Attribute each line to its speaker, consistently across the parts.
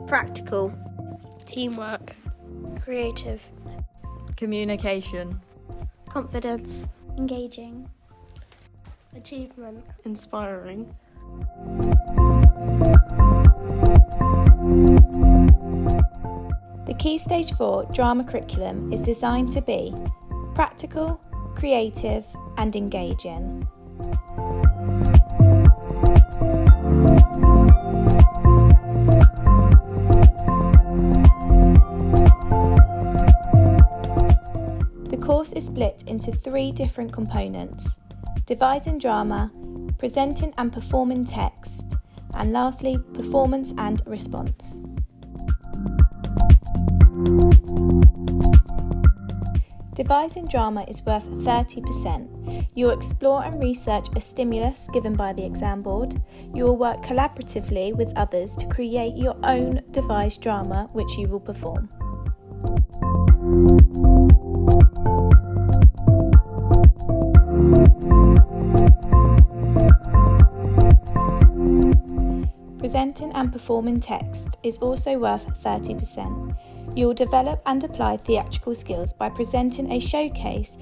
Speaker 1: Practical.
Speaker 2: Teamwork.
Speaker 1: Creative.
Speaker 3: Communication.
Speaker 1: Confidence.
Speaker 4: Engaging.
Speaker 2: Achievement.
Speaker 3: Inspiring.
Speaker 5: The Key Stage 4 drama curriculum is designed to be practical, creative and engaging. The course is split into 3 different components: devising drama, presenting and performing text, and lastly, performance and response. Devising drama is worth 30%. You will explore and research a stimulus given by the exam board. You will work collaboratively with others to create your own devised drama which you will perform. Presenting and performing text is also worth 30%. You will develop and apply theatrical skills by presenting a showcase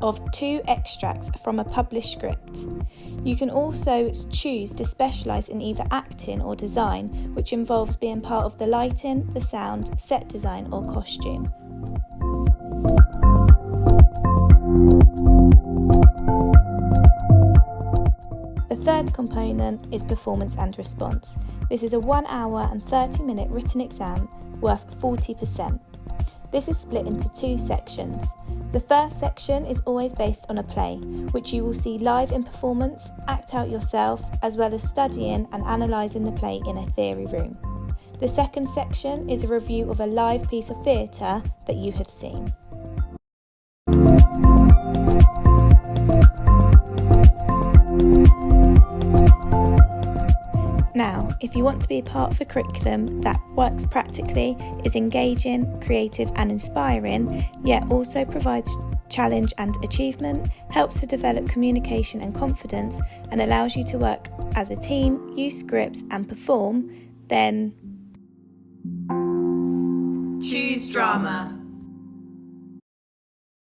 Speaker 5: of 2 extracts from a published script. You can also choose to specialise in either acting or design, which involves being part of the lighting, the sound, set design or costume. The third component is performance and response. This is a 1 hour and 30-minute written exam worth 40%. This is split into 2 sections. The first section is always based on a play, which you will see live in performance, act out yourself, as well as studying and analysing the play in a theory room. The second section is a review of a live piece of theatre that you have seen. Now, if you want to be a part of a curriculum that works practically, is engaging, creative and inspiring, yet also provides challenge and achievement, helps to develop communication and confidence, and allows you to work as a team, use scripts and perform, then
Speaker 3: Choose drama.